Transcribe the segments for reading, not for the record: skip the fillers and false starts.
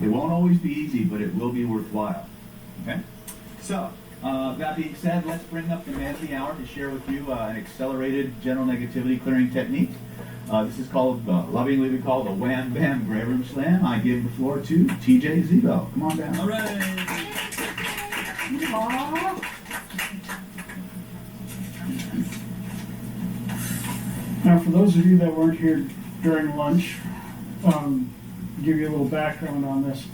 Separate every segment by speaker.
Speaker 1: It won't always be easy, but it will be worthwhile. Okay? So, that being said, let's bring up the man of the hour to share with you an accelerated general negativity clearing technique. This is called, lovingly called the Wham Bam Gray Room Slam. I give the floor to TJ Zebo. Come on down.
Speaker 2: All right.
Speaker 3: Now, for those of you that weren't here during lunch, give you a little background on this.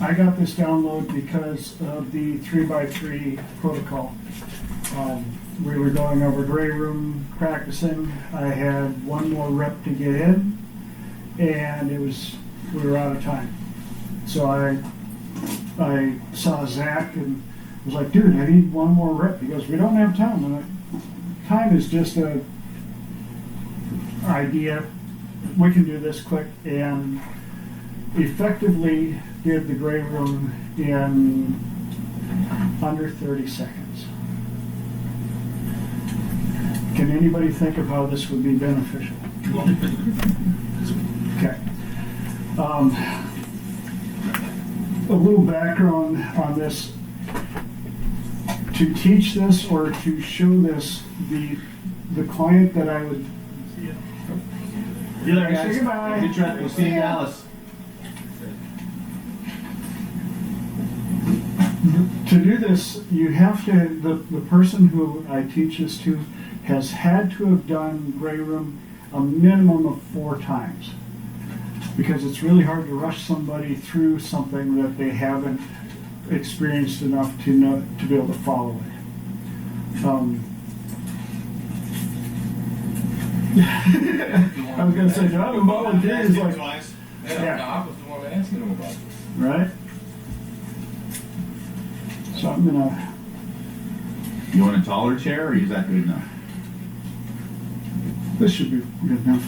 Speaker 3: I got this download because of the 3x3 protocol. We were going over gray room practicing. I had one more rep to get in, and we were out of time. So I saw Zach and was like, dude, I need one more rep. He goes, we don't have time. And time is just a idea. We can do this quick, and effectively did the gray room in under 30 seconds. Can anybody think of how this would be beneficial? Okay. A little background on this. To teach this or to show this, the client that I would...
Speaker 1: See you there, guys.
Speaker 3: Say goodbye.
Speaker 1: Good trip. We'll see you in Dallas.
Speaker 3: To do this, you have to, the person who I teach this to has had to have done gray room a minimum of 4 times. Because it's really hard to rush somebody through something that they haven't experienced enough to know, to be able to follow it. I was going to say, do I have a volunteer? He's like,
Speaker 2: Yeah, I was the one asking him about this.
Speaker 3: right? So I'm going to...
Speaker 1: You want a taller chair, or is that good enough?
Speaker 3: This should be good enough.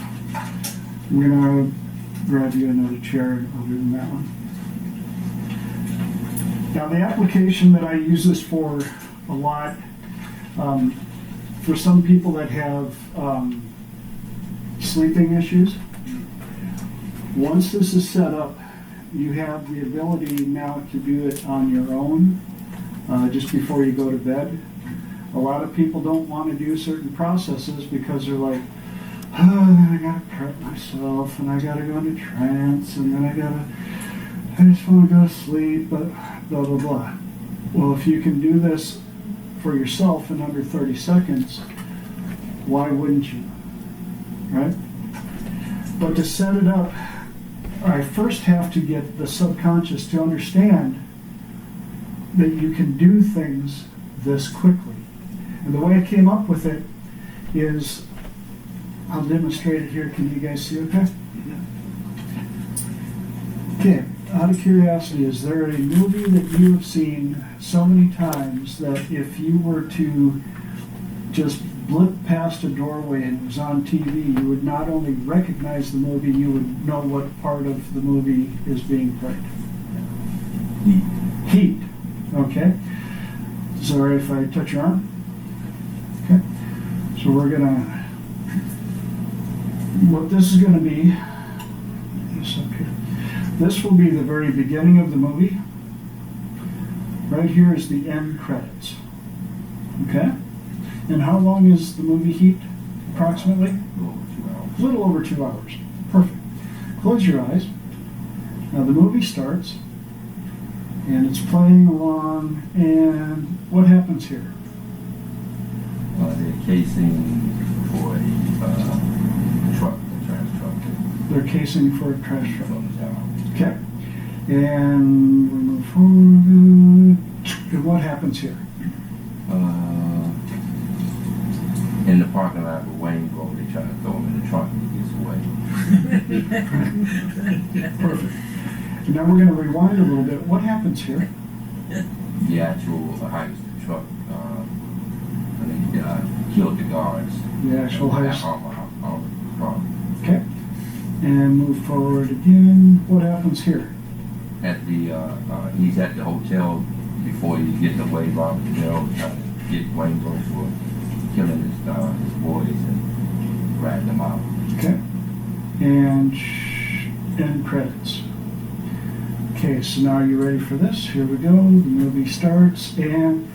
Speaker 3: I'm going to grab you another chair other than that one. Now, the application that I use this for a lot, for some people that have sleeping issues, once this is set up, you have the ability now to do it on your own, just before you go to bed. A lot of people don't want to do certain processes because they're like, oh, I gotta prep myself, and I gotta go into trance, and then I just want to go to sleep, but blah, blah, blah. Well, if you can do this for yourself in under 30 seconds, why wouldn't you? Right? But to set it up, I first have to get the subconscious to understand that you can do things this quickly. And the way I came up with it is, I'll demonstrate it here. Can you guys see okay? Okay, out of curiosity, is there a movie that you have seen so many times that if you were to just blip past a doorway and it was on TV, you would not only recognize the movie, you would know what part of the movie is being played? Heat. Okay. Is it all right if I touch your arm? Okay. So we're gonna, what this is gonna be, this up here. This will be the very beginning of the movie. Right here is the end credits. Okay? And how long is the movie Heat, approximately? A little over 2 hours. Perfect. Close your eyes. Now the movie starts, and it's playing along, and what happens here?
Speaker 2: They're casing for a truck, a trash truck.
Speaker 3: They're casing for a trash truck.
Speaker 2: From the town.
Speaker 3: Okay. And we move forward. And what happens here?
Speaker 2: In the parking lot with Wayne Road, they try to throw him in the trunk and he gets away.
Speaker 3: Perfect. And now we're going to rewind a little bit. What happens here?
Speaker 2: The actual heist of the truck, when they killed the guards.
Speaker 3: The actual heist.
Speaker 2: Okay.
Speaker 3: Okay. And move forward again. What happens here?
Speaker 2: At the, he's at the hotel before he's getting away, robbing the jail, trying to get Wayne Road for killing his boys and ratting them out.
Speaker 3: Okay. And end credits. Okay, so now you're ready for this. Here we go. The movie starts and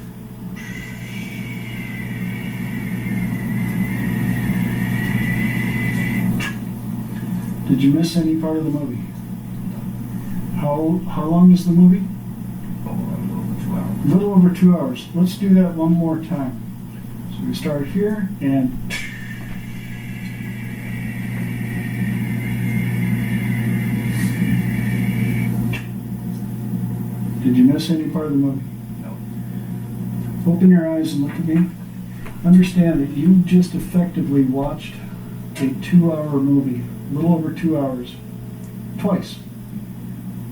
Speaker 3: did you miss any part of the movie? How long is the movie?
Speaker 2: Oh, a little over 2 hours.
Speaker 3: A little over 2 hours. Let's do that one more time. So we start here and did you miss any part of the movie?
Speaker 2: No.
Speaker 3: Open your eyes and look at me. Understand that you just effectively watched a 2-hour movie, a little over 2 hours, twice.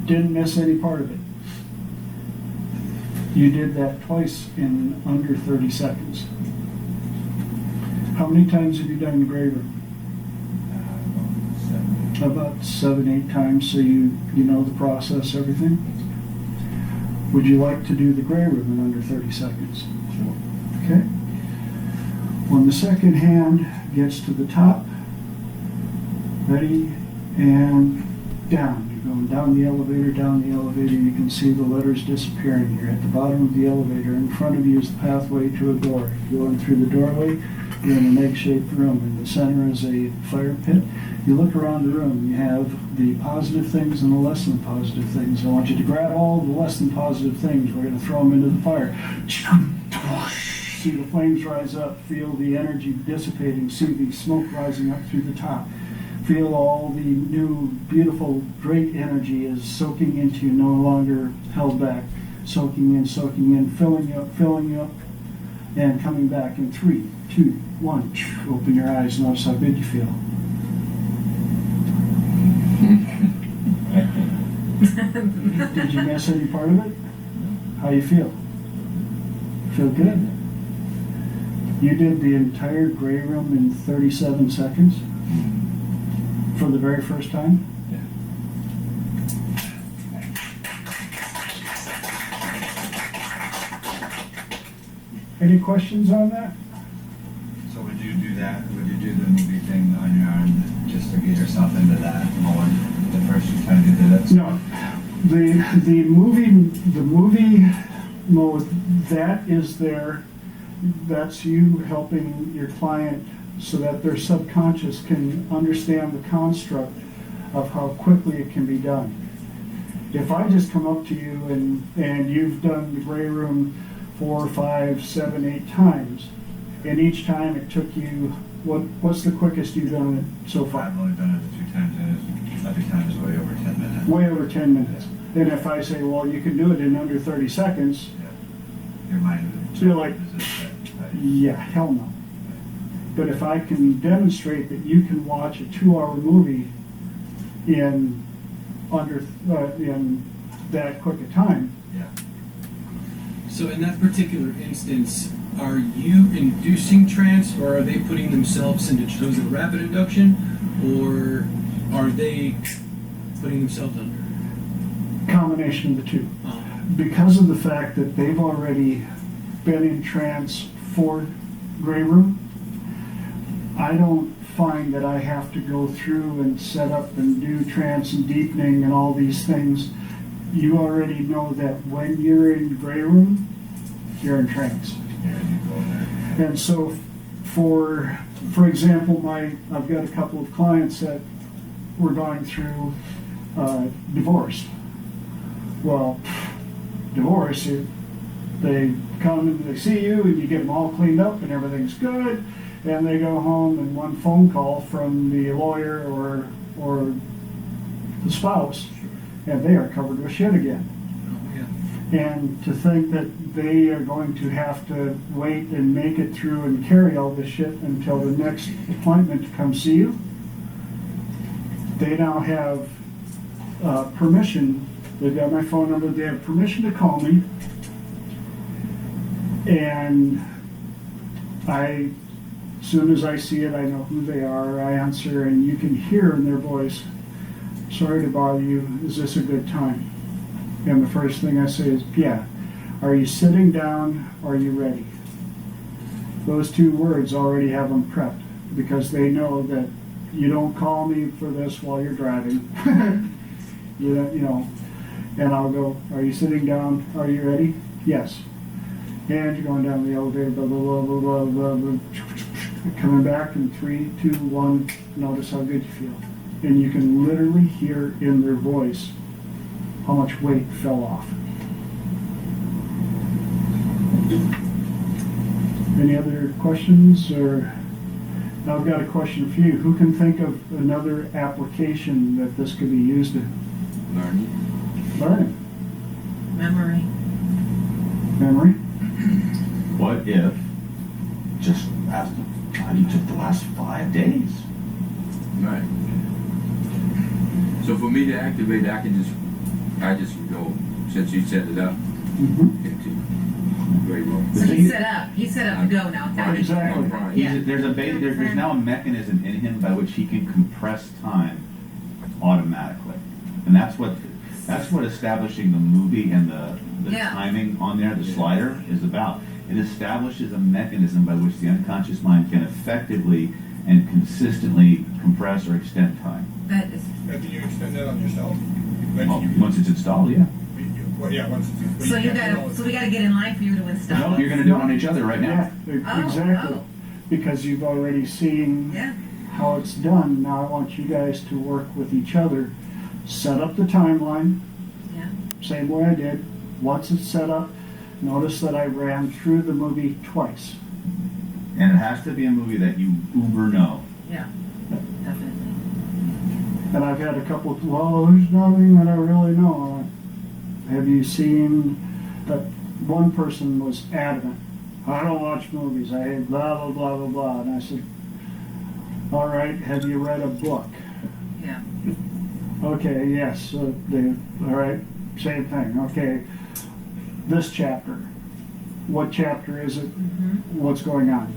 Speaker 3: Didn't miss any part of it. You did that twice in under 30 seconds. How many times have you done the gray room? About 7, 8 times, so you know the process, everything? Would you like to do the gray room in under 30 seconds?
Speaker 2: Sure.
Speaker 3: Okay. When the second hand gets to the top, ready, and down. You're going down the elevator, you can see the letters disappearing. You're at the bottom of the elevator. In front of you is the pathway to a door. You go in through the doorway, you're in an egg-shaped room. In the center is a fire pit. You look around the room, you have the positive things and the less than positive things. I want you to grab all the less than positive things. We're going to throw them into the fire. See the flames rise up, feel the energy dissipating, see the smoke rising up through the top. Feel all the new, beautiful, great energy is soaking into you, no longer held back. Soaking in, filling you up, and coming back in 3, 2, 1. Open your eyes, notice how good you feel. Did you miss any part of it? How you feel? Feel good? You did the entire gray room in 37 seconds? For the very first time?
Speaker 2: Yeah.
Speaker 3: Any questions on that?
Speaker 4: So would you do that? Would you do the movie thing on your own just to get yourself into that mode the first time you did it?
Speaker 3: No. The movie mode, that is there. That's you helping your client so that their subconscious can understand the construct of how quickly it can be done. If I just come up to you and you've done the gray room 4, 5, 7, 8 times, and each time it took you, what's the quickest you've done it so far?
Speaker 4: I've only done it 2 times, and every time is way over 10 minutes.
Speaker 3: Way over 10 minutes. And if I say, well, you can do it in under 30 seconds,
Speaker 4: Yeah. Your mind
Speaker 3: So you're like,
Speaker 4: is just
Speaker 3: yeah, hell no. But if I can demonstrate that you can watch a 2-hour movie in that quick a time,
Speaker 4: yeah.
Speaker 5: So in that particular instance, are you inducing trance, or are they putting themselves into trance? Was it rapid induction, or are they putting themselves under?
Speaker 3: combination of the two. Because of the fact that they've already been in trance for gray room, I don't find that I have to go through and set up and do trance and deepening and all these things. You already know that when you're in gray room, you're in trance.
Speaker 4: Yeah, you go there.
Speaker 3: And so for example, I've got a couple of clients that were going through divorce. Well, divorce, they come and they see you and you get them all cleaned up and everything's good, and they go home and one phone call from the lawyer or the spouse and they are covered with shit again.
Speaker 5: Oh, yeah.
Speaker 3: And to think that they are going to have to wait and make it through and carry all this shit until the next appointment to come see you, they now have permission. They've got my phone number. They have permission to call me. And as soon as I see it, I know who they are. I answer, and you can hear in their voice, "Sorry to bother you. Is this a good time?" And the first thing I say is, "Yeah. Are you sitting down? Or are you ready?" Those 2 words already have them prepped because they know that you don't call me for this while you're driving. you know, And I'll go, are you sitting down? Are you ready? Yes. And you're going down the elevator, blah, blah, blah, blah, blah, blah, blah. Coming back in 3, 2, 1, notice how good you feel. And you can literally hear in their voice how much weight fell off. Any other questions? Or now I've got a question for you. Who can think of another application that this could be used in?
Speaker 2: Learning.
Speaker 3: Learning.
Speaker 6: Memory.
Speaker 3: Memory.
Speaker 1: What if just asked him how you took the last 5 days?
Speaker 2: Right. So for me to activate, I just go, since you set it up,
Speaker 3: Mm-hmm.
Speaker 2: into very well.
Speaker 6: So he's set up to go now.
Speaker 2: Right.
Speaker 3: Exactly.
Speaker 2: Right.
Speaker 6: Yeah.
Speaker 1: There's now a mechanism in him by which he can compress time automatically, and that's what establishing the movie and the
Speaker 6: Yeah.
Speaker 1: timing on there, the slider, is about. It establishes a mechanism by which the unconscious mind can effectively and consistently compress or extend time.
Speaker 6: That is,
Speaker 7: Can you extend that on yourself? When
Speaker 1: Well,
Speaker 7: you-
Speaker 1: once it's installed, yeah.
Speaker 7: Well, yeah, once it's. but
Speaker 6: so
Speaker 7: you can't do all
Speaker 6: we gotta get in line for you to install
Speaker 1: No,
Speaker 6: it.
Speaker 1: you're going to do it on each other right now.
Speaker 3: Yeah,
Speaker 6: Oh,
Speaker 3: exactly.
Speaker 6: oh.
Speaker 3: Because you've already seen
Speaker 6: Yeah.
Speaker 3: how it's done. Now I want you guys to work with each other. Set up the timeline,
Speaker 6: Yeah.
Speaker 3: same way I did. Once it's set up, notice that I ran through the movie twice.
Speaker 1: And it has to be a movie that you uber know.
Speaker 6: Yeah. Definitely.
Speaker 3: And I've had a couple, well, there's nothing that I really know. Have you seen that one person was adamant? I don't watch movies. I hate blah, blah, blah, blah, blah. And I said, all right, have you read a book?
Speaker 6: Yeah.
Speaker 3: Okay, yes. All right, same thing. Okay, this chapter. What chapter is it?
Speaker 6: Mm-hmm.
Speaker 3: What's going on?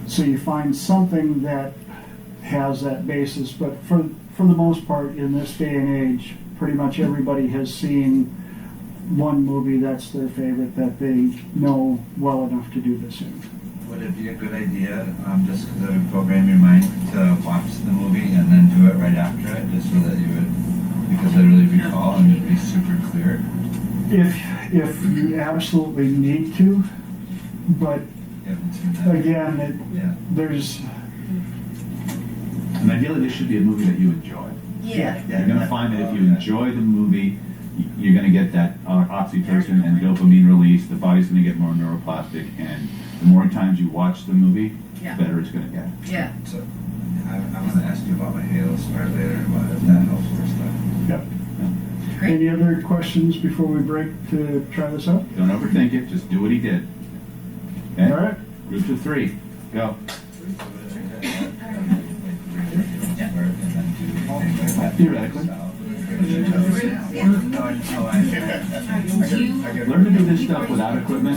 Speaker 3: So you find something that has that basis, but for the most part, in this day and age, pretty much everybody has seen one movie that's their favorite that they know well enough to do this in.
Speaker 4: Would it be a good idea, just because it would program your mind to watch the movie and then do it right after it, just so that you would, because literally recall and it'd be super clear?
Speaker 3: If you absolutely need to, but
Speaker 4: You haven't seen that?
Speaker 3: again,
Speaker 4: Yeah.
Speaker 3: there's,
Speaker 1: And ideally, this should be a movie that you enjoy.
Speaker 6: Yeah.
Speaker 1: You're going to find that if you enjoy the movie, you're going to get that oxytocin and dopamine release. The body's going to get more neuroplastic, and the more times you watch the movie,
Speaker 6: Yeah.
Speaker 1: the better it's going to get.
Speaker 6: Yeah.
Speaker 4: So, I want to ask you about my Halo start later, but if that helps for stuff.
Speaker 3: yep.
Speaker 6: Great.
Speaker 3: Any other questions before we break to try this out?
Speaker 1: Don't overthink it. Just do what he did. Okay?
Speaker 3: All right.
Speaker 1: Groups of 3. Go. Theoretically.
Speaker 6: Yeah.
Speaker 1: Learn to do this stuff without equipment.